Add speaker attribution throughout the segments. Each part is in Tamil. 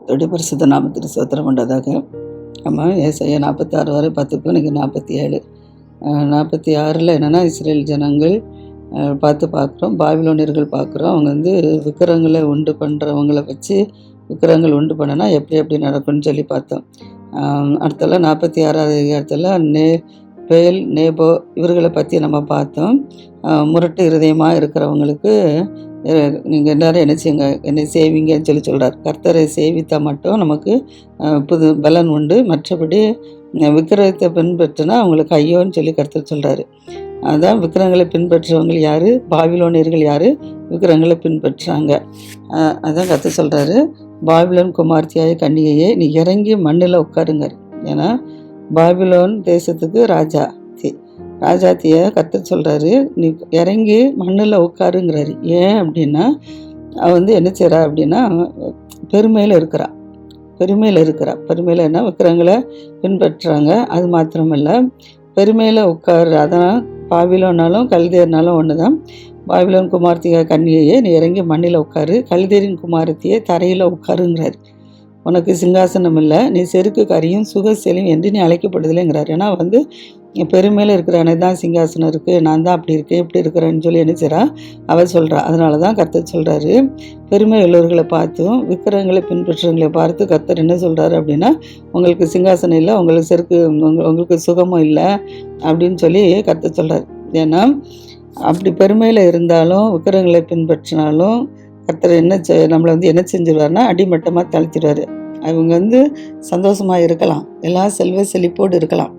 Speaker 1: கர்த்தருடைய பரிசுத்த நாமத்திற்கு ஸ்தோத்திரம் உண்டதாக. நம்ம ஏசாயா 46 வரை பார்த்துருக்கோம். இன்றைக்கி 47. 46ல் என்னென்னா, இஸ்ரேல் ஜனங்கள் பார்க்குறோம். பாபிலோனியர்கள் பார்க்குறோம். அவங்க விக்கிரகங்களை உண்டு பண்ணுறவங்களை வச்சு விக்கிரகங்கள் உண்டு பண்ணனா எப்படி நடக்கும்னு சொல்லி பார்த்தோம். அடுத்தெல்லாம் 46வது அதிகாரத்தில் பேல் நேபோ இவர்களை பற்றி நம்ம பார்த்தோம். முரட்டு இருதயமாக இருக்கிறவங்களுக்கு நீங்கள் எல்லோரும் என்ன செய்யுங்க, என்னை சேவிங்கன்னு சொல்கிறார். கர்த்தரை சேவித்தால் மட்டும் நமக்கு புது பலன் உண்டு. மற்றபடி விக்கிரகத்தை பின்பற்றினா அவங்களுக்கு ஐயோன்னு சொல்லி கர்த்தர் சொல்கிறாரு. அதான் விக்கிரகங்களை பின்பற்றுறவங்க யார்? பாபிலோனியர்கள் யார்? விக்கிரகங்களை பின்பற்றுறாங்க. அதான் கர்த்தர் சொல்கிறாரு, பாபிலோன் குமார்த்தியாய கன்னிகையே நீ இறங்கி மண்ணில் உட்காருங்க. ஏன்னா பாபிலோன் தேசத்துக்கு ராஜாத்தியை கர்த்தர் சொல்கிறாரு, நீ இறங்கி மண்ணில் உட்காருங்கிறாரு. ஏன் அப்படின்னா, அவள் என்ன செய்கிறா அப்படின்னா பெருமையில் இருக்கிறா. பெருமையில் என்ன விக்கிரகங்களை பின்பற்றுறாங்க. அது மாத்திரமல்ல, பெருமையில் உட்காரு. அதான் பாபிலோனாலும் கல்தேர்னாலும் ஒன்று தான். பாபிலோன் குமார்த்திய கன்னிகையே நீ இறங்கி மண்ணில் உட்காரு, கல்தேரின் குமாரத்தியே தரையில் உட்காருங்கிறாரு. உனக்கு சிங்காசனம் இல்லை, நீ செருக்கு கரியும் சுகசெலியும் என்று நீ அழைக்கப்படுதில்லைங்கிறார். ஏன்னா பெருமையில் இருக்கிற எனக்கு தான் சிங்காசனம் இருக்குது, நான் தான் அப்படி இருக்கேன் இப்படி இருக்கிறேன்னு சொல்லி என்ன செய்கிறா அவள் சொல்கிறா. அதனால தான் கர்த்தர் சொல்கிறாரு, பெருமை உள்ளவர்களை பார்த்தும் விக்கிரகங்களை பின்பற்றுறவங்களை பார்த்து கர்த்தர் என்ன சொல்கிறாரு அப்படின்னா, உங்களுக்கு சிங்காசனம் இல்லை, உங்களுக்கு சுகமும் இல்லை அப்படின்னு சொல்லி கர்த்தர் சொல்கிறார். ஏன்னா அப்படி பெருமையில் இருந்தாலும் விக்கிரகங்களை பின்பற்றினாலும் கர்த்தர் நம்மளை என்ன செஞ்சிருவார்னா அடிமட்டமாக தளர்த்திடுவார். அவங்க சந்தோஷமாக இருக்கலாம், எல்லாம் செல்வ செழிப்போடு இருக்கலாம்.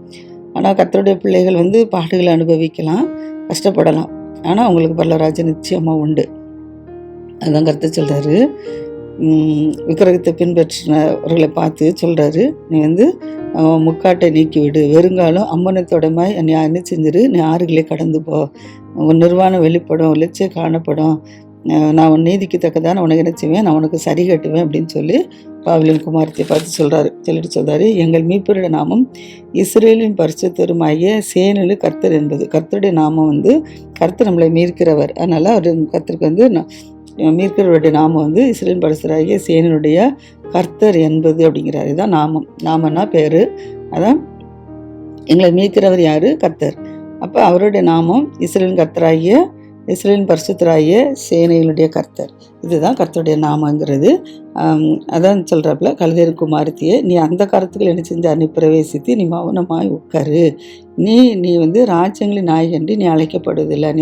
Speaker 1: ஆனால் கர்த்தருடைய பிள்ளைகள் பாடுகளை அனுபவிக்கலாம், கஷ்டப்படலாம். ஆனால் அவங்களுக்கு பரலோகராஜ்யம் நிச்சயமாக உண்டு. அதுதான் கர்த்தர் சொல்கிறாரு. விக்கிரகத்தை பின்பற்றினவர்களை பார்த்து சொல்கிறாரு, நீ முக்காட்டை நீக்கிவிடு, வெறுங்காலம் அம்மனத்தோடமாய் நீ என்ன செஞ்சிரு, நீ ஆறுகளே கடந்து போ, உன் நிர்வாணம் வெளிப்படும், லட்சியம் காணப்படும், நான் உன் நீதிக்கு தக்கதான உனக்கு என்ன செய்வேன், நான் உனக்கு சரி கட்டுவேன் அப்படின்னு சொல்லி பாபிலோன் குமாரத்தை பார்த்து சொல்கிறாரு. எங்கள் மீட்பருடைய நாமம் இஸ்ரேலின் பரிசுத்தருமாகிய சேனையில் கர்த்தர் என்பது. கர்த்தருடைய நாமம் கர்த்தர் நம்மளை மீட்கிறவர். அதனால் கர்த்தருக்கு மீட்கிறவருடைய நாமம் இஸ்ரேலின் பரிசுத்தராகிய சேனையுடைய கர்த்தர் என்பது அப்படிங்கிறாரு. இதுதான் நாமம். நாமன்னா பேர். அதான் எங்களை மீட்கிறவர் யார்? கர்த்தர். அப்போ அவருடைய நாமம் இஸ்ரேலின் பரிசுத்தராகிய சேனைகளுடைய கர்த்தர். இதுதான் கர்த்தருடைய நாமங்கிறது. அதான் சொல்கிறாப்புல, கல்தேர் குமாரத்தியே நீ அந்த கருத்துக்கள் என்ன செஞ்சார், நீ பிரவேசித்து நீ மௌனமாய் உட்காரு, நீ ராஜ்யங்களின் நாயகன்றி நீ அழைக்கப்படுவதில்லை. நீ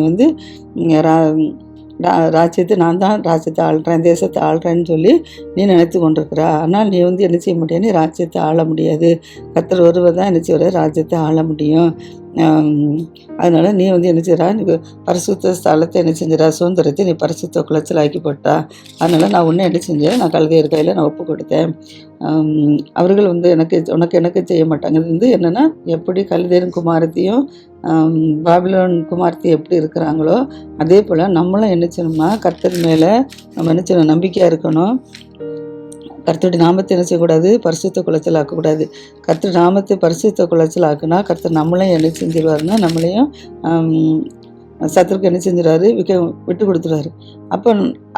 Speaker 1: ராஜ்யத்தை நான் தான் ராஜ்யத்தை ஆள்றேன், தேசத்தை ஆள்றேன்னு சொல்லி நீ நினைத்து கொண்டிருக்கிறா. ஆனால் நீ என்ன செய்ய முடியாது, நீ ராஜ்யத்தை ஆள முடியாது. கர்த்தர் ஒருவர் தான் என்ன செய்வார், ராஜ்யத்தை ஆள முடியும். அதனால் நீ என்ன செய்கிறா, நீ பரிசுத்த ஸ்தலத்தை என்ன செஞ்சிடா, சுதந்திரத்தை நீ பரிசுத்த குளத்தில் ஆக்கி போட்டா. அதனால் நான் உன்னை என்ன செஞ்சேன், நான் கல்தையர் கையில் நான் ஒப்பு கொடுத்தேன். அவர்கள் உனக்கு செய்ய மாட்டாங்க. இது என்னென்னா, எப்படி கல்தேரின் குமாரத்தையும் பாபிலோன் குமாரத்தி எப்படி இருக்கிறாங்களோ அதே போல் நம்மளும் என்ன செய்யணும்னா, கர்த்தர் மேலே நம்ம என்ன செய்யணும், நம்பிக்கையாக இருக்கணும். கர்த்தருடைய நாமத்தை என்ன செய்யக்கூடாது, பரிசுத்த குளத்தில் ஆக்கக்கூடாது. கர்த்தர் நாமத்தை பரிசுத்த குளத்தில் ஆக்குனா கர்த்தர் நம்மளையும் என்ன செஞ்சிருவாருன்னா, நம்மளையும் சத்துருக்கு என்ன செஞ்சிருவாரு, விட்டு கொடுத்துருவாரு.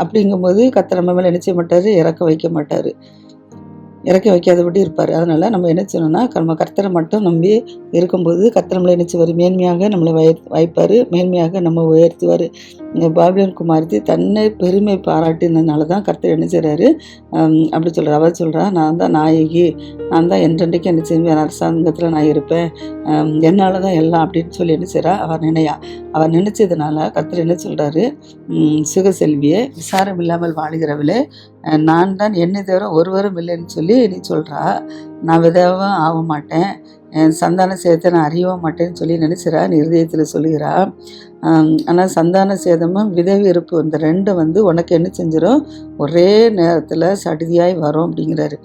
Speaker 1: அப்படிங்கும்போது கர்த்தர் நம்ம மேலே என்ன செய்ய மாட்டார், இறக்க வைக்காதபடி இருப்பார். அதனால் நம்ம என்ன செய்யணும்னா, நம்ம கர்த்தரை மட்டும் நம்பி இருக்கும்போது கர்த்தர் நம்மளை என்ன செய்வார், மேன்மையாக நம்மளை வைப்பார், மேன்மையாக நம்ம உயர்த்துவார். பாபிலோன் குமாரத்தி தன்னை பெருமை பாராட்டினதுனால தான் கர்த்தர் என்ன செய்கிறாரு அப்படி சொல்கிறார். அவர் சொல்கிறா, நான் தான் நாயகி, நான் தான் என்றென்றைக்கு என்ன செய்வேன், அரசாங்கத்தில் நான் இருப்பேன், என்னால் தான் எல்லாம் அப்படின்னு சொல்லி என்ன செய்கிறா அவர் நினைச்சதுனால கர்த்தர் என்ன சொல்கிறாரு, சுகசெல்வியே விசாரம் இல்லாமல் வாழ்கிறவளே, நான் தான் என்னை தவிர ஒருவரும் இல்லைன்னு சொல்லி நீ சொல்கிறா. நான் விதவும் ஆக மாட்டேன், என் சந்தான சேதத்தை நான் அறிய மாட்டேன்னு சொல்லி நினைச்சிடா, நீ இருதயத்தில் சொல்லுகிறா. ஆனால் சந்தான சேதமும் விதவி இருப்பு இந்த ரெண்டும் உனக்கு என்ன செஞ்சிடும், ஒரே நேரத்தில் சடுதியாய் வரும் அப்படிங்கிறாரு.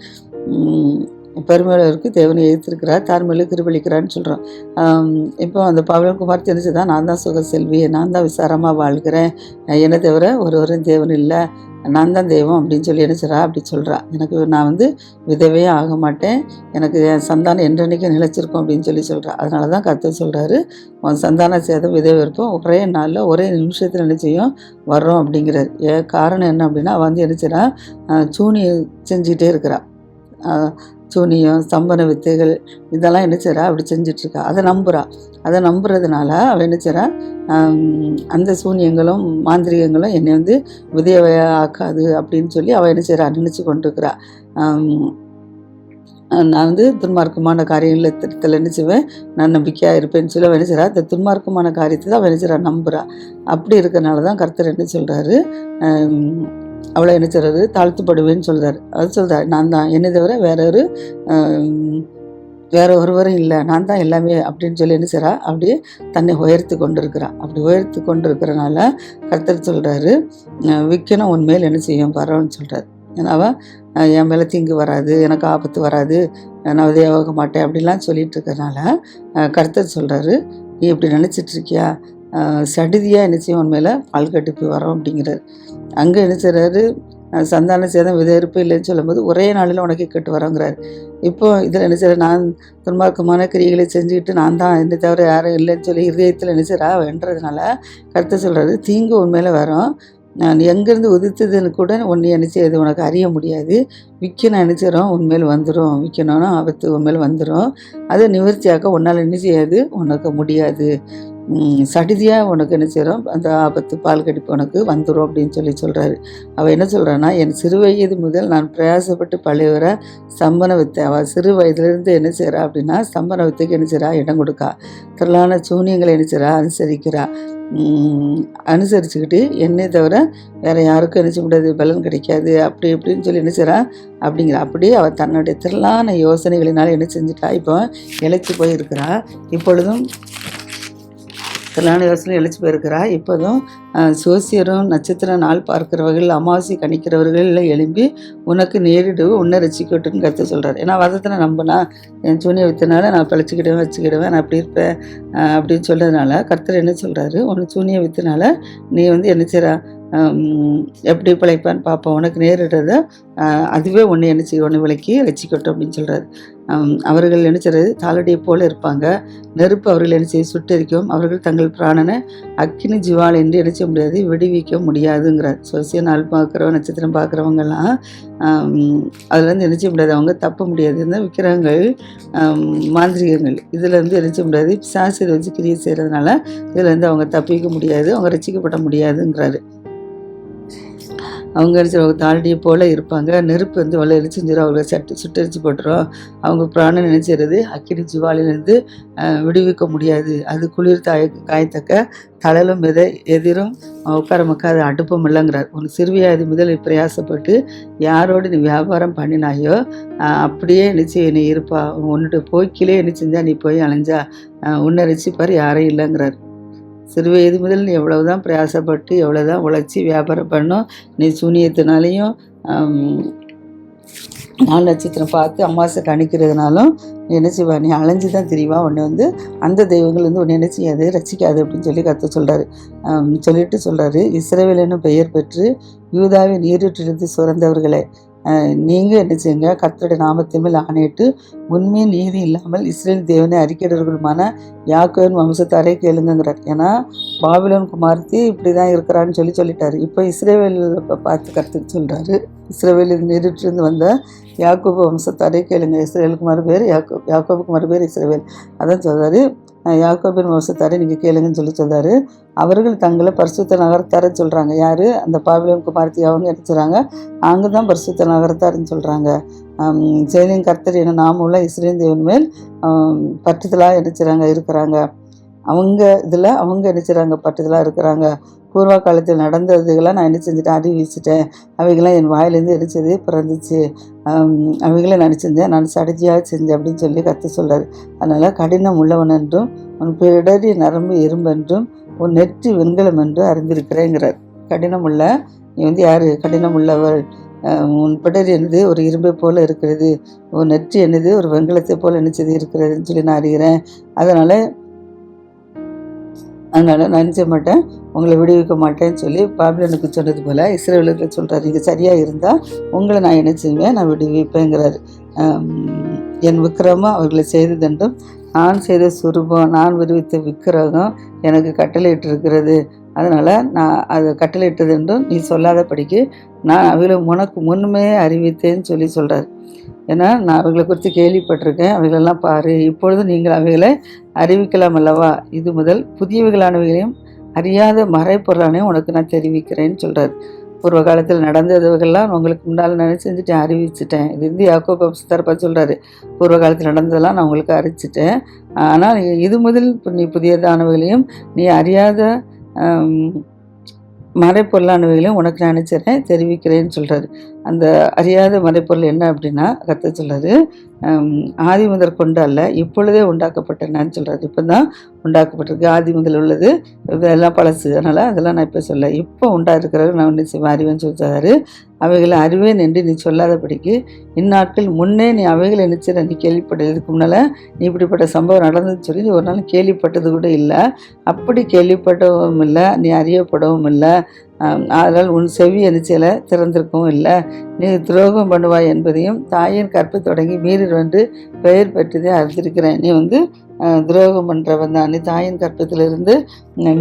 Speaker 1: பெருமையாளருக்கு தேவனை எதிர்த்திருக்கிறார், தார்மையில கிருபளிக்கிறான்னு சொல்கிறோம். இப்போ அந்த பாபிலோன் குமாரத்தி என்ன செய்தா, நான் தான் சுக செல்வி, நான் தான் விசாரமாக வாழ்கிறேன், என்னை தவிர ஒருவரும் தேவன் இல்லை, நான் தான் தெய்வம் அப்படின்னு சொல்லி நினைச்சிடா அப்படி சொல்கிறா. நான் விதவையே ஆக மாட்டேன், எனக்கு என் சந்தானம் என்றன்னைக்கு நிலைச்சிருக்கும் அப்படின்னு சொல்லி சொல்கிறா. அதனால தான் கர்த்தர் சொல்கிறாரு, உன் சந்தான சேதம் விதவை இருப்போம் ஒரே நாளில் ஒரே நிமிஷத்தில் நிச்சயம் வர்றோம் அப்படிங்கிறார். காரணம் என்ன அப்படின்னா, அவள் நினைச்சிடா சூனியம் செஞ்சுக்கிட்டே இருக்கிறா. சூனியம் ஸ்தம்பன வித்தைகள் இதெல்லாம் நினைச்சிடா அப்படி செஞ்சிட்ருக்கா. அதை நம்புறதுனால அவள் நினைச்சிடா அந்த சூனியங்களும் மாந்திரிகங்களும் என்னை விதவையா ஆக்காது அப்படின்னு சொல்லி அவள் நினச்சி கொண்டிருக்கிறா. நான் துன்மார்க்கமான காரியங்களில் திருத்தல் நினச்சிவேன், நான் நம்பிக்கையாக இருப்பேன்னு சொல்லி அவள் நினைச்சிடா. இந்த துன்மார்க்கமான காரியத்தை தான் அவள் நினைச்சிடா நம்புகிறா. அப்படி இருக்கிறனால தான் கர்த்தர் என்ன சொல்கிறாரு, அவளை என்ன சொல்கிறாரு, தாழ்த்துப்படுவேன்னு சொல்கிறாரு. அது சொல்கிறார், நான் தான், என்னை தவிர வேற ஒருவரும் இல்லை, நான் தான் எல்லாமே அப்படின்னு சொல்லி என்ன செய்கிறா அப்படியே தன்னை உயர்த்தி கொண்டு இருக்கிறான். அப்படி உயர்த்தி கொண்டு இருக்கிறனால கர்த்தர் சொல்கிறாரு, விக்கணும் உன்மேல் என்ன செய்யும் பரவான்னு சொல்கிறார். ஏன்னா அவன் என் மேலே தீங்கு வராது, எனக்கு ஆபத்து வராது, நான் உதவியாக மாட்டேன் அப்படின்லாம் சொல்லிட்டு இருக்கிறனால கர்த்தர் சொல்கிறாரு, நீ இப்படி நினச்சிட்ருக்கியா, சடுதியாக என்ன செய்யும் உண்மையில் பால் கட்டிப்பு வரோம் அப்படிங்கிறார். அங்கே என்ன செய்கிறாரு, சந்தான சேதம் விதையிருப்பு இல்லைன்னு சொல்லும்போது ஒரே நாளில் உனக்கு கெட்டு வரோங்கிறார். இப்போ இதில் என்ன செய்கிற, நான் துன்மார்க்கமான கிரிகளை செஞ்சுக்கிட்டு நான் தான் என்னை தவிர யாரும் இல்லைன்னு சொல்லி இதயத்தில் என்ன செய்கிறா வென்றதுனால கருத்து சொல்கிறாரு, தீங்கு உண்மையில் வரும், நான் எங்கேருந்து உதித்ததுன்னு கூட ஒன்று என்ன செய்யுது உனக்கு அறிய முடியாது, விற்கணும் நினச்சிடும் உண்மையில் வந்துடும், விற்கணும்னா ஆபத்து உண்மையில் வந்துடும், அதை நிவர்த்தியாக்க உன்னால் என்ன செய்யாது உனக்கு முடியாது, சடிதியாக உனக்கு என்ன செய்கிறோம் அந்த ஆபத்து பால் கடிப்பு உனக்கு வந்துடும் அப்படின்னு சொல்கிறாரு. அவள் என்ன சொல்கிறான்னா, என் சிறு வயது முதல் நான் பிரயாசப்பட்டு பழையவர ஸ்தம்பன வித்தை, அவள் சிறு வயதுலேருந்து என்ன செய்கிறா அப்படின்னா ஸ்தம்பன வித்தைக்கு என்ன செய்கிறா இடம் கொடுக்கா, திரளான சூனியங்களை என்ன செய்கிறா அனுசரிச்சுக்கிட்டு என்னை தவிர வேறு யாருக்கும் என்ன செய்ய முடியாது, பலன் கிடைக்காது அப்படி இப்படின்னு சொல்லி என்ன செய்கிறா அப்படியே அவள் தன்னுடைய திரளான யோசனைகளினால் என்ன செஞ்சுட்டா இப்போ இழைச்சி போயிருக்கிறா. இப்பொழுதும் திரளான யோசனை இழைச்சி போயிருக்கிறா. இப்போதும் சோசியரும் நட்சத்திர நாள் பார்க்கிறவர்கள் அமாவாசை கணிக்கிறவர்கள் எழும்பி உனக்கு நேரிடு உன்னை ரசிக்கட்டுன்னு கருத்து சொல்கிறார். ஏன்னா வதத்தில் நம்பினா என் சூனிய வித்தனால நான் பிழைச்சிக்கிடுவேன் வச்சுக்கிடுவேன் நான் அப்படி இருப்பேன் அப்படின்னு சொல்கிறதுனால கர்த்தர் என்ன சொல்கிறாரு, உனக்கு சூனிய வித்தனால நீ என்ன செய்கிறா எப்படி பிழைப்பான்னு பார்ப்போம், உனக்கு நேரிடுறத அதுவே ஒன்று என்ன செய்ய ஒன்று விலைக்கு ரசிக்கட்டும் அப்படின்னு சொல்கிறாரு. அவர்கள் என்ன செய்கிறது, தாளடியை போல் இருப்பாங்க, நெருப்பு அவர்கள் என்ன செய்ய சுட்டரிக்கும், அவர்கள் தங்கள் பிராணனை அக்கினி ஜீவால் என்று என்ன செய்ய முடியாது விடுவிக்க முடியாதுங்கிறார். சோசிய நாள் பார்க்குறவங்க நட்சத்திரம் பார்க்குறவங்கெல்லாம் அதுலேருந்து என்ன செய்ய முடியாது, அவங்க தப்ப முடியாது. இந்த விக்கிரகங்கள் மாந்திரிகங்கள் இதுலேருந்து என்ன செய்ய முடியாது, பிசாசு வச்சு கிரியை செய்கிறதுனால இதுலேருந்து அவங்க தப்பிக்க முடியாது, அவங்க ரசிக்கப்பட முடியாதுங்கிறாரு. அவங்க அவங்க தாழ்டியை போல் இருப்பாங்க, நெருப்பு அவளை எரிச்சிஞ்சிடும், அவங்களை சுட்டரிச்சு போட்டுரும், அவங்க பிராணம் நினைச்சிடுறது அக்கினி ஜுவாலிலேருந்து விடுவிக்க முடியாது, அது குளிர் காயத்தக்க தளலும் எதிரும் உட்கார மக்காது அடுப்பம் இல்லைங்கிறார். உன் சிறுவியாதி முதல் பிரயாசப்பட்டு யாரோடு நீ வியாபாரம் பண்ணினாயோ அப்படியே நிச்சயம் நீ இருப்பா, உன்னுடைய போக்கிலே என்ன செஞ்சா நீ போய் அலைஞ்சா உன்னை ரசிப்பார் யாரும் இல்லைங்கிறார். சிறு வயது முதல் நீ எவ்வளவுதான் பிரயாசப்பட்டு எவ்வளோதான் உழைச்சி வியாபாரம் பண்ணோம், நீ சூனியத்தினாலையும் நாலு நட்சத்திரம் பார்த்து அமாவாசை கணிக்கிறதுனாலும் நீ என்ன செய்வா, நீ அலைஞ்சு தான் தெரியவா, உன்னை அந்த தெய்வங்கள் உன்னை என்ன செய்யாது ரசிக்காது அப்படின்னு சொல்லி கற்று சொல்கிறாரு. சொல்கிறாரு, இஸ்ரவேல் என்னும் பெயர் பெற்று யூதாவின் நீரூற்றிலிருந்து சுரந்தவர்களே, நீங்கள் என்ன செய்யுங்க, கர்த்தருடைய நாமத்தின் மேல் ஆணையிட்டு உண்மை நீதி இல்லாமல் இஸ்ரேல் தேவனை அறிக்கையிடர்களுமான யாக்கோபின் வம்சத்தாரே கேளுங்கிறார். ஏன்னா பாபிலோன் குமார்த்தி இப்படி தான் இருக்கிறான்னு சொல்லிட்டாரு. இப்போ இஸ்ரேவேல் பார்த்து கருத்துக்கு சொல்கிறாரு, இஸ்ரேவேல் நீரிட்டிருந்து வந்த யாக்கோபு வம்சத்தாரே கேளுங்க. இஸ்ரேலுக்கு மறுபேர் யாக்கோபுக்கு மறுபேர் இஸ்ரேவேல். அதான் சொல்கிறாரு, யாக்கோபின் வம்சத்தாரை நீங்கள் கேளுங்கன்னு சொல்கிறாரு. அவர்கள் தங்களை பரிசுத்த நகரத்தாரன்னு சொல்கிறாங்க. யார், அந்த பாபிலோன் குமார்த்தி அவங்க நினைச்சுறாங்க அங்கே தான் பரிசுத்த நகரத்தாருன்னு சொல்கிறாங்க. சேனையின் கர்த்தர் என நாமுள்ள இஸ்ரேல் தேவன் மேல் பற்றுதலாக இருக்கிறாங்க. அவங்க இதில் அவங்க பற்றுதலாக இருக்கிறாங்க. பூர்வ காலத்தில் நடந்ததுகளாம் நான் என்ன செஞ்சுட்டேன், அறிவிச்சிட்டேன், அவைகளாம் என் வாயிலேருந்து பிறந்துச்சு, அவைகளை நினச்சிருந்தேன், நான் சடஜியாக செஞ்சேன் அப்படின்னு சொல்லி கற்று சொல்கிறார். அதனால் கடினம் உள்ளவன் என்றும் உன் பிடரி நரம்பு எறும்பென்றும் உன் நெற்றி வெண்கலம் என்றும் அறிந்திருக்கிறேங்கிறார். கடினம் உள்ள நீ யார், கடினம் உள்ளவள், உன் பிடரி என்னது ஒரு இரும்பை போல் இருக்கிறது, உன் நெற்றி என்னது ஒரு வெண்கலத்தை போல் இருக்கிறதுன்னு சொல்லி நான் அறிகிறேன். அதனால் அதனால் நான் நினச்ச மாட்டேன், உங்களை விடுவிக்க மாட்டேன்னு சொல்லி பாபிலோனுக்கு சொன்னது போல் இஸ்ரவேலர்களுக்கு சொல்கிறார். நீங்கள் சரியாக இருந்தால் உங்களை நான் என்ன செய்வேன், நான் விடுவிப்பேங்கிறார். என் விக்கிரமம் அவர்களை செய்ததென்றும் நான் செய்த சுரூபம், நான் விடுவித்த விக்கிரகம் எனக்கு கட்டளையிட்டிருக்கிறது. அதனால் நான் அதை கட்டளையிட்டது என்றும் நீ சொல்லாதபடிக்கு நான் அவைகளை உனக்கு முன்னுமே அறிவித்தேன்னு சொல்லி சொல்கிறார். ஏன்னா நான் அவைகளை குறித்து கேள்விப்பட்டிருக்கேன், அவைகளெல்லாம் பாரு, இப்பொழுது நீங்கள் அவைகளை அறிவிக்கலாம் அல்லவா. இது முதல் புதியவைகளானவைகளையும் அறியாத மறைப்பொருளானையும் உனக்கு நான் தெரிவிக்கிறேன்னு சொல்கிறார். பூர்வ காலத்தில் நடந்ததுகள்லாம் உங்களுக்கு முன்னால் நான் செஞ்சுட்டேன், அறிவிச்சிட்டேன். இது வந்து யாக்கோபு வம்சத்தார் சொல்கிறாரு, பூர்வ காலத்தில் நடந்ததெல்லாம் நான் உங்களுக்கு அறிவிச்சிட்டேன். ஆனால் இது முதல் நீ புதியதானவைகளையும் நீ அறியாத மறைப்பொருளானவைகளையும் உனக்கு நான் நினச்சிறேன் தெரிவிக்கிறேன்னு சொல்கிறாரு. அந்த அறியாத மறைப்பொருள் என்ன அப்படின்னா கர்த்தர் சொல்கிறாரு, ஆதி முதற் கொண்டு அல்ல இப்பொழுதே உண்டாக்கப்பட்டேன்னு சொல்கிறாரு. இப்போ தான் உண்டாக்கப்பட்டிருக்கு, ஆதி முதல் உள்ளது இதெல்லாம் பழசு, அதனால் அதெல்லாம் நான் இப்போ சொல்ல, இப்போ உண்டாயிருக்கிறது நான் ஒன்று செய்வேன் அறிவேன்னு சொல்கிறாரு. அவைகளை அறிவேன் என்று நீ சொல்லாதபடிக்கு இந்நாட்கள் முன்னே நீ அவைகளை நினச்சிட நீ கேள்விப்பட்டது. இதுக்கு முன்னால் நீ இப்படிப்பட்ட சம்பவம் நடந்ததுன்னு சொல்லி நீ ஒரு நாள் கேள்விப்பட்டது கூட இல்லை, அப்படி கேள்விப்பட்டவும் இல்லை, நீ அறியப்படவும் இல்லை. அதனால் உன் செவி எரிச்சலை திறந்திருக்கவும் இல்லை. நீ துரோகம் பண்ணுவாய் என்பதையும் தாயின் கற்பு தொடங்கி மீறி வந்து பெயர் பெற்றதே அறிந்திருக்கிறேன். நீ வந்து துரோகம் பண்ணுறவன் தான், நீ தாயின் கற்பத்திலிருந்து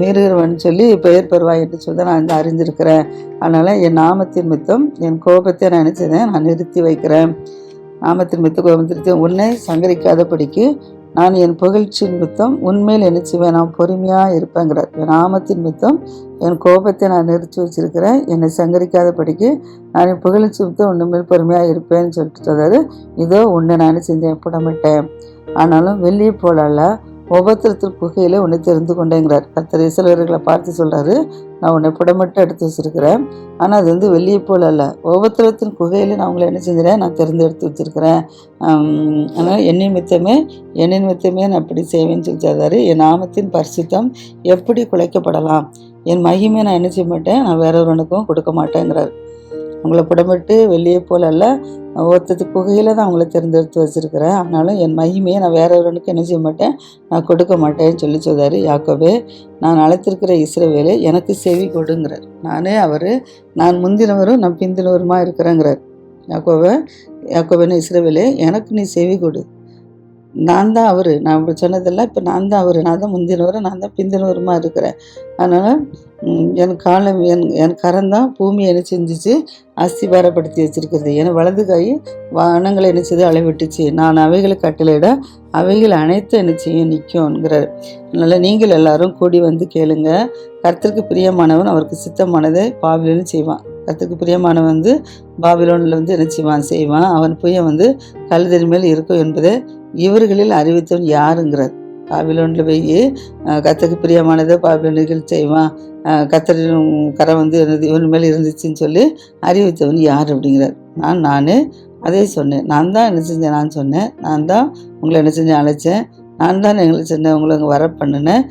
Speaker 1: மீறுகிறவன் சொல்லி பெயர் பெறுவாய் என்று சொல்லி தான் நான் வந்து அறிந்திருக்கிறேன். அதனால் என் நாமத்தின் மித்தம் என் கோபத்தை நான் நினச்சதேன் நான் நிறுத்தி வைக்கிறேன். நாமத்தின் மித்த கோபம் நிறுத்தி உன்னை சங்கரிக்காதபடிக்கு நான் என் புகழ்ச்சியின் மித்தம் உண்மையில் என்ன செய்வேன், நான் பொறுமையாக இருப்பேங்கிறார். என் நாமத்தின் மித்தம் என் கோபத்தை நான் நிறுத்தி வச்சிருக்கிறேன், என்னை சங்கரிக்காதபடிக்கு நான் என் புகழ்ச்சி மித்தம் உண்மையில் பொறுமையாக இருப்பேன்னு சொல்லிட்டு சொல்கிறாரு. இதோ உன்னை நான் செஞ்சேன் புடமிட்டேன், ஆனாலும் வெள்ளியை போல அல்ல உபத்திரத்தில் குகையில் உன்னை தெரிந்து கொண்டேங்கிறார். கர்த்தர் இஸ்ரவேலர்களை பார்த்து சொல்கிறாரு, நான் உன்னை புடமிட்டு எடுத்து வச்சிருக்கிறேன், ஆனால் அது வந்து வெள்ளியை போல் அல்ல, உபத்திரத்தின் குகையில் நான் உங்களை என்ன செஞ்சுறேன், நான் தெரிந்து எடுத்து வச்சிருக்கிறேன். ஆனால் என் நிமித்தமே நான் அப்படி செய்வேன்னு சொல்லி சொல்கிறாரு. என் நாமத்தின் பரிசுத்தம் எப்படி குலைக்கப்படலாம், என் மகிமை நான் என்ன செய்ய மாட்டேன், நான் வேற ஒருவனுக்கும் கொடுக்க மாட்டேங்கிறார். அவங்கள புடமிட்டு வெளியே போல அல்ல ஒருத்தது குகையில் தான் அவங்கள தேர்ந்தெடுத்து வச்சுருக்கிறேன், ஆனாலும் என் மகிமையை நான் வேற ஒருவனுக்கு என்ன செய்ய மாட்டேன், நான் கொடுக்க மாட்டேன்னு சொல்லி சொல்கிறாரு. யாக்கோபே, நான் அழைத்திருக்கிற இஸ்ரவேலே எனக்கு செவி கொடுங்கிறார். நானே அவர், நான் முந்தினவரும் நான் பிந்தினவருமா இருக்கிறேங்கிறார். யாக்கோபேன்னு இஸ்ரவேலே எனக்கு நீ செவி கொடு, நான் தான் அவர், நான் இப்படி சொன்னதெல்லாம் இப்போ நான் தான் அவர், நான் தான் முந்தினவரும் நான் தான் பிந்தினவருமா இருக்கிறேன். அதனால் என் காலம் என் கரந்தான் பூமியை என்ன செஞ்சிச்சு, அஸ்திபாரப்படுத்தி வச்சிருக்கிறது. என் வலது கை வானங்களை என்ன செய்து அளவிட்டுச்சு, நான் அவைகளை கட்டளையிட அவைகள் அனைத்தும் என்ன செய்யும் நிற்கும்ங்கிறார். அதனால் நீங்கள் எல்லாரும் கூடி வந்து கேளுங்க. கர்த்தருக்கு பிரியமானவன் அவருக்கு சித்தமானதை பாபிலோனில் செய்வான். கர்த்தருக்கு பிரியமானவன் வந்து பாபிலோனில் வந்து என்ன செய்வான். அவன் புயம் வந்து கழுதறி மேல் இருக்கும் என்பதை இவர்களில் அறிவித்தவன் யாருங்கிறார். பாபிலோனில் போய் கர்த்தருக்கு பிரியமானதை பாபிலோனிகள் செய்வான், கர்த்தரின் கரம் வந்து இவன் மேல் இருந்துச்சுன்னு சொல்லி அறிவித்தவன் யார் அப்படிங்கிறார். நானே அதே சொன்னேன், நான் தான் என்ன செஞ்சேன், நான் சொன்னேன், நான் தான் உங்களை என்ன செஞ்சேன் அழைச்சேன், நான் தான் எங்களை செஞ்சேன் உங்களை அங்கே வர பண்ணினேன்.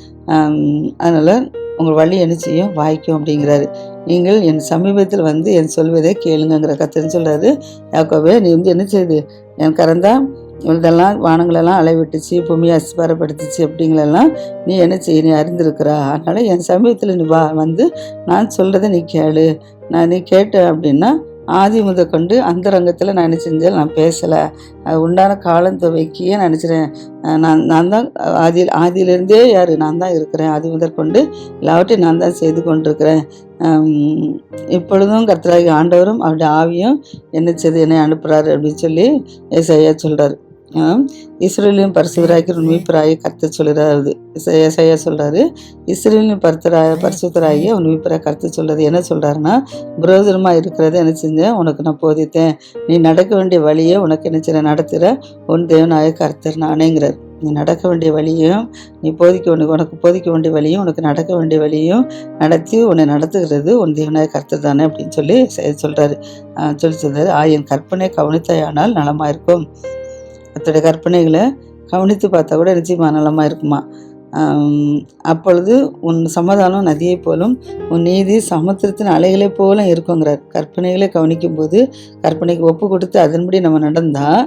Speaker 1: அதனால் உங்கள் வழி என்ன செய்யும் வாய்க்கும் அப்படிங்கிறாரு. நீங்கள் என் சமீபத்தில் வந்து என் சொல்வதை கேளுங்கிற கர்த்தர்னு சொல்கிறாரு. யாக்கோபே, நீ வந்து என்ன செய்யுது, என் கரந்தான் இதெல்லாம் வானங்களெல்லாம் அளவிட்டுச்சு, பூமியை அஸ்திபாரப்படுத்துச்சு அப்படிங்களெல்லாம் நீ என்ன செய்ய, நீ அறிந்திருக்கிறா. அதனால் என் சமீபத்தில் நீ வந்து நான் சொல்கிறத நீ கேளு. நீ கேட்ட அப்படின்னா ஆதி முதல் கொண்டு அந்த ரங்கத்தில் நான் என்ன செஞ்சேன், நான் பேசலை, அது உண்டான காலம் துவைக்கியே நான் நினச்சிறேன். நான் தான் ஆதியிலேருந்தே யார், நான் தான் இருக்கிறேன், ஆதி முதல் கொண்டு எல்லாவற்றையும் நான் தான் செய்து கொண்டிருக்கிறேன். இப்பொழுதும் கர்த்தராகிய ஆண்டவரும் அவருடைய ஆவியும் என்ன செய்து என்னை அனுப்புகிறாரு அப்படின்னு சொல்லி ஏசாயா சொல்கிறார். இஸ்ரேலின் பரிசுத்தராகிய மீட்பராகிய கர்த்தர் சொல்கிறாரு. ஏசாயா சொல்கிறாரு, இஸ்ரேலின் பரிசுத்தராகிய உன் மீட்பராகிய கர்த்தர் சொல்கிறது. என்ன சொல்கிறாருன்னா, விரோதமாக இருக்கிறத என்ன செஞ்சேன், உனக்கு நான் போதித்தேன், நீ நடக்க வேண்டிய வழியை உனக்கு என்ன செய்ய நடத்துகிற உன் தேவனாய கர்த்தர் நானேங்கிறார். நீ நடக்க வேண்டிய வழியும் நீ உனக்கு போதிக்க வேண்டிய வழியும் உனக்கு நடக்க வேண்டிய வழியும் நடத்தி உன்னை நடத்துகிறது உன் தேவனாய கர்த்தர் தானே அப்படின்னு சொல்லி சொல்கிறாரு. சொல்கிறாரு, என் கற்பனை கவனித்தாயானால் நலமாக இருக்கும். அத்தோடைய கற்பனைகளை கவனித்து பார்த்தா கூட நிச்சயமாக நலமாக இருக்குமா. அப்பொழுது உன் சமாதானம் நதியை போலும் உன் நீதி சமுத்திரத்தின் அலைகளை போல இருக்குங்கிறார். கற்பனைகளை கவனிக்கும் போது கற்பனைக்கு ஒப்பு கொடுத்து அதன்படி நம்ம நடந்தால்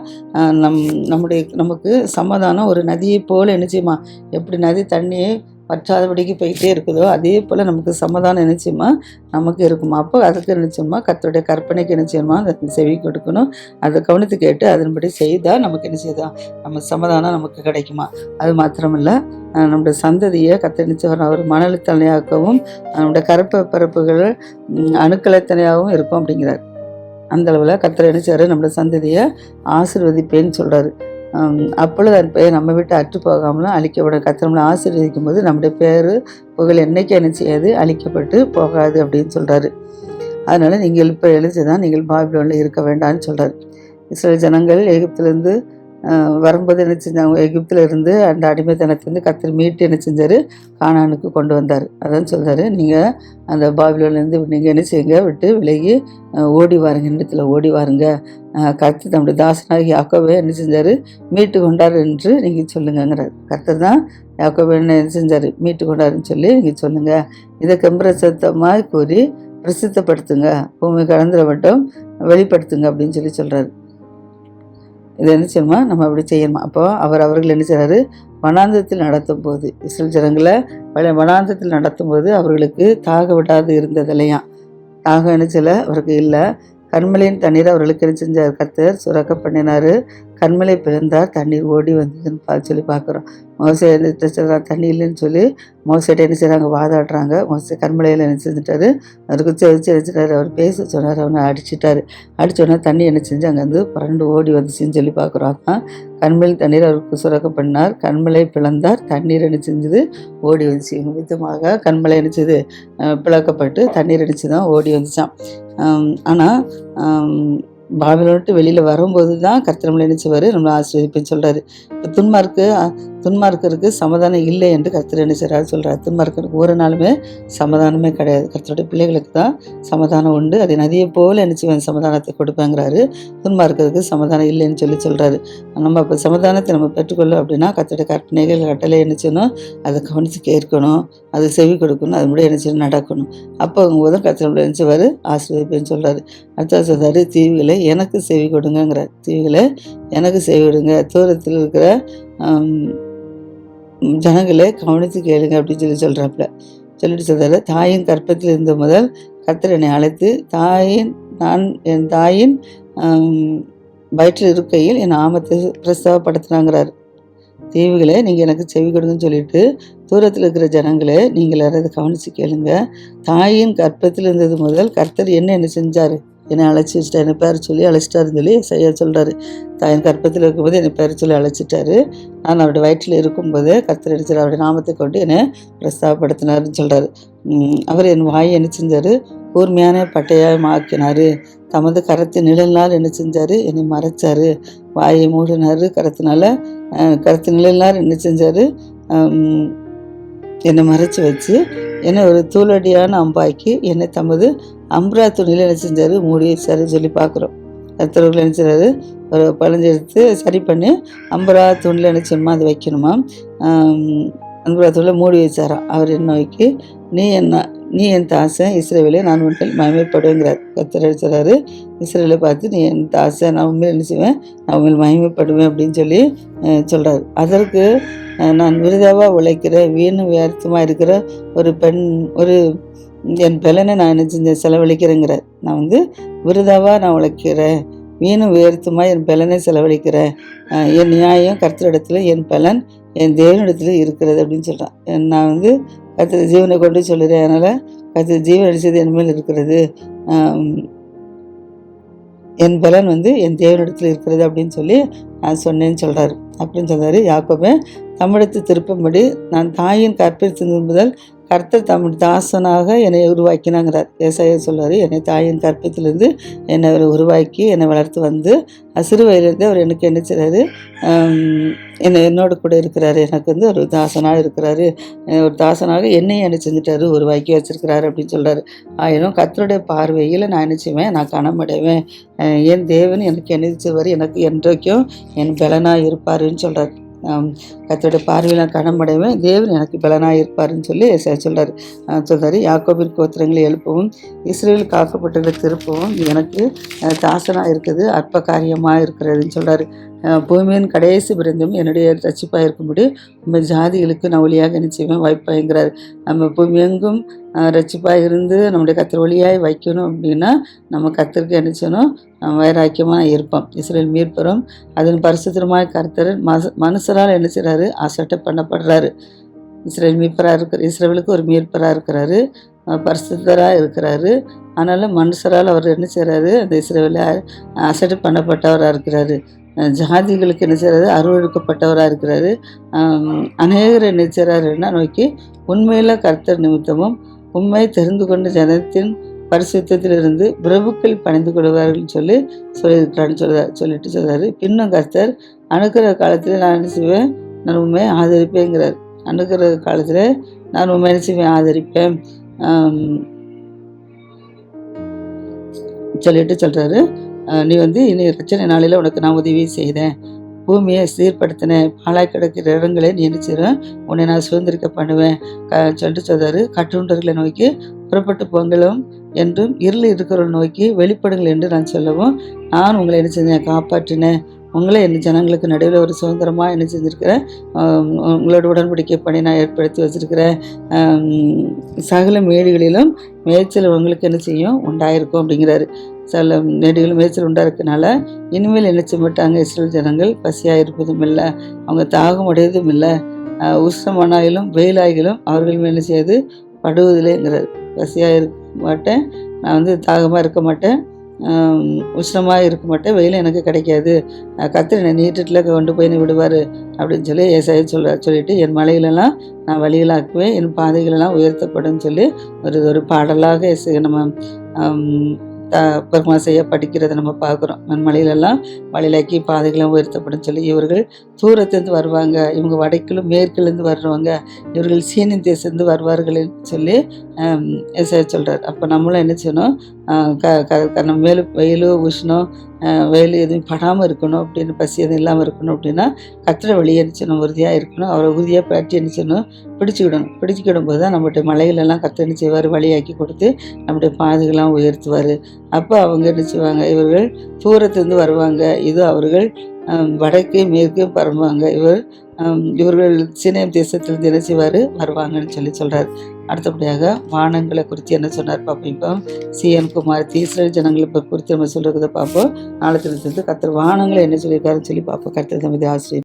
Speaker 1: நமக்கு சமாதானம் ஒரு நதியை போல நிச்சயமா, எப்படி நதி தண்ணியை வற்றாதபடிக்கு போயிட்டே இருக்குதோ, அதே போல் நமக்கு சமாதானம் நிச்சயமா நமக்கு இருக்குமா. அப்போ அதுக்கு நிச்சயமா கர்த்தருடைய கற்பனைக்கு நிச்சயமா அந்த செவி கொடுக்கணும். அதை கவனித்து கேட்டு அதன்படி செய்தால் நமக்கு என்ன செய்தோம், நம்ம சமாதானம் நமக்கு கிடைக்குமா. அது மாத்திரமல்ல, நம்முடைய சந்ததியை கர்த்தர் நிச்சயம் அவர் மணலுத்தனையாக்கவும் நம்முடைய கருப்ப பரப்புகள் அணுக்களத்தனையாகவும் இருக்கும் அப்படிங்கிறார். அந்த அளவில் கர்த்தர் என்ன செய்றாரு, நம்முடைய சந்ததியை ஆசீர்வதிப்பேன்னு சொல்கிறாரு. அப்பொழுது அது பெயர் நம்ம விட்டு அற்று போகாமலும் அழிக்கப்படும். கர்த்தர் நம்மளை ஆசீர்வதிக்கும் போது நம்முடைய பேர் புகழ் என்னைக்கு என்ன செய்யாது, அழிக்கப்பட்டு போகாது அப்படின்னு சொல்கிறாரு. அதனால் நீங்கள் இப்போ எழுதி தான் நீங்கள் பாபிலோனில் இருக்க வேண்டாம்னு சொல்கிறார். இஸ்ரேல் ஜனங்கள் எகிப்திலேருந்து வரும்போது என்ன செஞ்சாங்க, எகிப்தில் இருந்து அந்த அடிமைத்தனத்துலேருந்து கர்த்தர் மீட்டு என்ன செஞ்சார், கானானுக்கு கொண்டு வந்தார். அதான் சொல்கிறாரு, நீங்கள் அந்த பாபிலோன்லேருந்து நீங்கள் என்ன செய்யுங்க, விட்டு விலகி ஓடி வாருங்க, இடத்துல ஓடி வாருங்க. கர்த்தர் தம்முடைய தாசனாகி யாக்கோபை என்ன செஞ்சார், மீட்டு கொண்டார் என்று நீங்கள் சொல்லுங்கிறார். கர்த்தர் தான் யாக்கோபை என்ன செஞ்சார், மீட்டு கொண்டாருன்னு சொல்லி நீங்கள் சொல்லுங்கள். இதை கெம்பர சத்தமாக கூறி பிரசித்தப்படுத்துங்க, பூமி கலந்துர மட்டும் வெளிப்படுத்துங்க அப்படின்னு சொல்லி சொல்கிறாரு. இதை என்ன செய்யணுமா, நம்ம அப்படி செய்யணுமா. அப்போ அவர்கள் என்ன செய்கிறாரு, வனாந்தரத்தில் நடத்தும் போது இஸ்ரேல் ஜனங்களை வனாந்தரத்தில் நடத்தும் போது அவர்களுக்கு தாக விடாது இருந்ததில்லையா. தாகம் என்ன செய்யலை அவருக்கு இல்லை. கண்மலையின் தண்ணீர் அவர்களுக்கு என்ன செஞ்சார், கர்த்தர் சுரக்க பண்ணினார். கண்மலை பிறந்தார், தண்ணீர் ஓடி வந்ததுன்னு சொல்லி பார்க்குறோம். மோசே தண்ணி இல்லைன்னு சொல்லி மோசைட்ட என்ன செய்கிறாங்க, வாதாடுறாங்க. மோசை கண்மலையில் என்ன செஞ்சுட்டாரு, அவருக்கு செவிச்சு அடிச்சிட்டாரு. அவர் பேச சொன்னார், அவனை அடிச்சிட்டாரு. அடித்தோடனே தண்ணி என்ன செஞ்சு அங்கேருந்து புரண்டு ஓடி வந்துச்சுன்னு சொல்லி பார்க்குறோம். அதான் கண்மலை தண்ணீர் அவருக்கு சுரக்க பண்ணார். கண்மலை பிளந்தார், தண்ணீர் என்ன செஞ்சது, ஓடி வந்துச்சு. விதமாக கண்மலை அடிச்சது பிளக்கப்பட்டு தண்ணீர் அடிச்சு தான் ஓடி வந்துச்சான். ஆனால் பாபிலோன் வெளியில் வரும்போது தான் கர்த்தர் நம்மளை நினைச்சவர், நம்மளை ஆசீர்வதிப்பேன்னு சொல்கிறாரு. இப்போ துன்மார்க்கருக்கு சமாதானம் இல்லை என்று கர்த்தர் என்ன செய்கிறாரு சொல்கிறார். துன்மார்க்கருக்கு ஒரு நாளுமே சமாதானமே கிடையாது. கர்த்தருடைய பிள்ளைகளுக்கு தான் சமாதானம் உண்டு. அதை நதியை போல் என்ன செய்வேன், சமாதானத்தை கொடுப்பேங்கிறாரு. துன்மார்க்கருக்கு சமாதானம் இல்லைன்னு சொல்கிறாரு. நம்ம இப்போ சமாதானத்தை நம்ம பெற்றுக்கொள்ள அப்படின்னா கர்த்தருடைய கற்பனைகள் கட்டளை என்ன செய்யணும், அதை கவனித்து கேட்கணும், அது செவி கொடுக்கணும், அது முடிய என்ன செய்யணும், நடக்கணும். அப்போ போதும் கர்த்தர் நம்மளை நினைச்சவர் ஆசீர்வதிப்பேன்னு சொல்கிறாரு. அடுத்த சொல்கிறாரு, தீவுகளை எனக்கு செவி கொடுங்கிறார். தீவுகளை எனக்கு செவி கொடுங்க, தூரத்தில் இருக்கிற ஜனங்களை கவனித்து கேளுங்க அப்படின்னு சொல்கிறாப்புல. சொல்லிட்டு சொல்கிறாரு, தாயின் கற்பத்தில் இருந்த முதல் கர்த்தர் என்னை அழைத்து என் தாயின் வயிற்றில் இருக்கையில் என் நாமத்தை பிரஸ்தாவப்படுத்தினாங்கிறார். தீவுகளை நீங்கள் எனக்கு செவி கொடுங்கன்னு சொல்லிட்டு தூரத்தில் இருக்கிற ஜனங்களே நீங்கள் யாராவது கவனித்து கேளுங்க. தாயின் கற்பத்தில் இருந்தது முதல் கர்த்தர் என்ன செஞ்சார், என்னை அழைச்சி வச்சுட்டார், என்னை பேர் சொல்லி அழைச்சிட்டாருன்னு சொல்லி செய்ய சொல்கிறாரு. தாயின் கற்பத்தில் இருக்கும்போது என்னை பேர் சொல்லி அழைச்சிட்டாரு. நான் அவருடைய வயிற்றில் இருக்கும்போது கர்த்தர் அடிச்சார், அவருடைய நாமத்தை கொண்டு என்னை பிரஸ்தாவப்படுத்தினாருன்னு சொல்கிறாரு. அவர் என் வாயை என்ன செஞ்சார், கூர்மையான பட்டையாக ஆக்கினார். தமது கரத்தின் நிழலினால் என்ன செஞ்சார், என்னை மறைச்சார். வாயை மூடினார் கரத்தினால. கரத்து நிழலினால் என்ன செஞ்சார், என்னை மறைச்சி வச்சு என்னை ஒரு தூளடியான அம்பாக்கி என்னை தமது அம்ப்ரா துணியில் என்ன செஞ்சார், மூடி வச்சாருன்னு சொல்லி பார்க்குறோம். கர்த்தர்கள் என்ன செய்றாரு, ஒரு பழஞ்செடுத்து சரி பண்ணி அம்பரா துணியில் என்ன செய்யணுமா, அது வைக்கணுமா. அம்பரா துணியில் மூடி வச்சாராம். அவர் என்ன நோக்கி, நீ என் தாசன் இஸ்ரவேலே, நான் உன்னில் மகிமைப்படுவேங்கிறார். கர்த்தர் சொல்கிறாரு, இஸ்ரவேலை பார்த்து நீ என் தாசன், நான் உண்மையில் என்ன செய்வேன், நான் உண்மையில் மகிமைப்படுவேன் அப்படின்னு சொல்லி சொல்கிறார். அதற்கு நான் விருதாவாக உழைக்கிற வீணும் வியர்த்தமாக இருக்கிற ஒரு என் பலனை நான் என்ன செஞ்சேன், செலவழிக்கிறேங்கிறார். நான் விருதாவாக உழைக்கிறேன், வீணும் வியர்த்தமாக என் பலனை செலவழிக்கிறேன். என் நியாயம் கர்த்தரிடத்துல, என் பலன் என் தேவனிடத்துல இருக்கிறது அப்படின்னு சொல்கிறான். நான் கர்த்தர் ஜீவனை கொண்டு சொல்லுறேன். அதனால் கர்த்தர் ஜீவன் அடித்தது என் மேல் இருக்கிறது, என் பலன் என் தேவனிடத்தில் இருக்கிறது அப்படின்னு சொல்லி நான் சொன்னேன்னு சொல்கிறாரு. அப்படின்னு சொல்கிறாரு. யாக்கோபே தமிழத்து திருப்பும்படி நான் தாயின் கற்பித்திருந்த முதல் கர்த்தர் தமிழ் தாசனாக என்னை உருவாக்கினாங்கிறார். ஏசாயா சொல்கிறார், என்னை தாயின் கற்பித்திலிருந்து என்னை அவர் உருவாக்கி என்னை வளர்த்து சிறு வயதிலிருந்து அவர் எனக்கு என்ன செய்கிறாரு, என்னோட கூட இருக்கிறாரு. எனக்கு ஒரு தாசனாக இருக்கிறாரு, ஒரு தாசனாக என்னையும் என்ன செஞ்சுட்டாரு, உருவாக்கி வச்சிருக்கிறாரு அப்படின்னு சொல்கிறாரு. ஆயினும் கர்த்தருடைய பார்வையில் நான் என்ன செய்வேன், நான் கனமடைவேன். என் தேவன் எனக்கு என்ன செய்வார், எனக்கு என்றைக்கும் என் பலனாக இருப்பாருன்னு சொல்கிறார். கர்த்தருடைய பார்வையில் நான் கனமடைவேன், தேவன் எனக்கு பலனாக இருப்பாருன்னு சொல்லி ஏசாயா சொல்றாரு. யாக்கோபின் கோத்திரங்களை எழுப்பவும் இஸ்ரேல் காக்கப்பட்டதை திருப்பவும் எனக்கு தாசனாக இருக்குது, அற்ப காரியமாக இருக்கிறதுன்னு சொல்கிறாரு. பூமியின் கடைசி பிறந்தும் என்னுடைய ரட்சிப்பாக இருக்கும்படி நம்ம ஜாதிகளுக்கு நான் ஒளியாக நிச்சயமாக வாய்ப்பாங்கிறார். நம்ம பூமி எங்கும் ரட்சிப்பாக இருந்து நம்முடைய கர்த்தர் ஒளியாய் வைக்கணும் அப்படின்னா நம்ம கர்த்தருக்கு என்ன செய்யணும், வைராக்கியமாக இருப்போம். இஸ்ரேல் மீட்பரும் அதன் பரிசுத்தருமாய் கர்த்தர் மனுஷரால் என்ன செய்கிறாரு, அசட்டை பண்ணப்படுறாரு. இஸ்ரேல் மீட்பராக இஸ்ரேலுக்கு ஒரு மீட்பராக இருக்கிறாரு, பரிசுத்தராக இருக்கிறாரு. ஆனாலும் மனுஷரால் அவர் என்ன செய்கிறாரு, அந்த இஸ்ரேலில் அசட்டை பண்ணப்பட்டவராக இருக்கிறாரு. ஜாதிகளுக்கு என்ன செய்கிறாரு, அருவருக்கப்பட்டவராக இருக்கிறாரு. அநேகர் என்ன செய்கிறாருன்னா நோக்கி உண்மையில் கர்த்தர் நிமித்தமும் உண்மை தெரிந்து கொண்ட ஜனத்தின் பரிசுத்தத்திலிருந்து பிரபுக்கள் பணிந்து கொள்வார்கள் சொல்லியிருக்கிறான்னு சொல்லிட்டு சொல்கிறாரு. பின்னும் கர்த்தர் அணுக்கிற காலத்தில் நான் என்ன செய்வேன், நான் உண்மையை ஆதரிப்பேங்கிறார். அணுக்கிற காலத்தில் நான் உண்மை என்ன செய்வேன், ஆதரிப்பேன் சொல்லிட்டு சொல்கிறாரு. நீ இனி ரச்சனை நாளில் உனக்கு நான் உதவி செய்தேன், பூமியை சீர்படுத்தினேன், பாழாய் கிடக்கிற இடங்களை நீ என்ன செய்கிறேன், உன்னை நான் சுதந்திரிக்க பண்ணுவேன் சொல்லிட்டு சொல்கிறாரு. கட்டுண்டர்களை நோக்கி புறப்பட்டு போங்களும் என்றும் இருள் இருக்கிறவர்கள் நோக்கி வெளிப்படுங்கள் என்று நான் சொல்லவும், நான் உங்களை என்ன செஞ்சேன், காப்பாற்றினேன், உங்களை என் ஜனங்களுக்கு நடுவில் ஒரு சுதந்திரமாக என்ன செஞ்சுருக்கிறேன், உங்களோட உடன்படிக்கை பணி நான் ஏற்படுத்தி வச்சுருக்கிறேன். சகல மேடுகளிலும் மேய்ச்சல் உங்களுக்கு என்ன செய்யும், உண்டாயிருக்கும் அப்படிங்கிறாரு. சில மேடுகளும் மேய்ச்சல் உண்டாயிருக்கனால இனிமேல் என்ன செய்ய மாட்டாங்க, இஸ்ரேல் ஜனங்கள் பசியாக இருப்பதும் இல்லை, அவங்க தாகம் உடையதும் இல்லை, உஷ்ணமானாயிலும் வெயிலாகிலும் அவர்கள் என்ன செய்யாது படுவதில்லைங்கிறார். பசியாக இருக்க மாட்டேன், நான் தாகமாக இருக்க மாட்டேன், உஷ்ணமாக இருக்க மாட்டேன், வெயில் எனக்கு கிடைக்காது, கர்த்தர் என்னை நீட்டத்தில் கொண்டு போய் விடுவார் அப்படின்னு சொல்லி ஏசாயா சொல்லிட்டு என் மலைகளெல்லாம் நான் வழிகளாக்குவேன், என் பாதைகளெல்லாம் உயர்த்தப்படும் சொல்லி ஒரு பாடலாக நம்ம பெருமாசையாக படிக்கிறத நம்ம பார்க்குறோம். மண்மலையிலெல்லாம் வழியிலாக்கி பாதைகளும் உயர்த்தப்படும் சொல்லி இவர்கள் தூரத்துலேருந்து வருவாங்க, இவங்க வடக்கிலும் மேற்குலேருந்து வர்றவங்க, இவர்கள் சீனின் தேசத்துலேருந்து வருவார்கள்னு சொல்லி ஏசாயா சொல்கிறார். அப்போ நம்மளும் என்ன செய்யணும், நம்ம மேலே வெயில் உஷ்ணம் வெயில் எதுவும் படாமல் இருக்கணும் அப்படின்னு, பசி எதுவும் இல்லாமல் இருக்கணும் அப்படின்னா கர்த்தரை வழியை நிச்சயணும், உறுதியாக இருக்கணும், அவரை உறுதியாக பற்றி நிச்சயணும் பிடிச்சிக்கிடும் போது தான் நம்மளுடைய மலைகளெல்லாம் கர்த்தர் என்ன செய்வார், வழியாக்கி கொடுத்து நம்முடைய பாதைகள்லாம் உயர்த்துவார். அப்போ அவங்க என்ன செய்வாங்க, இவர்கள் தூரத்துலேருந்து வருவாங்க, இது அவர்கள் வடக்கு மேற்கு பரம்புவாங்க, இவர்கள் சீனேம் தேசத்திலிருந்து என்ன செய்வார், வருவாங்கன்னு சொல்கிறார். அடுத்தபடியாக வானங்களை குறித்து என்ன சொன்னார் பார்ப்போம். இப்போ சிஎன் குமார் இஸ்ரேல் ஜனங்களை குறித்து நம்ம சொல்கிறத பார்ப்போம். நாளத்திலிருந்து கர்த்தர் வானங்களை என்ன சொல்லியிருக்காருன்னு சொல்லி பார்ப்போம். கர்த்தர் தமது ஆசிரியர்.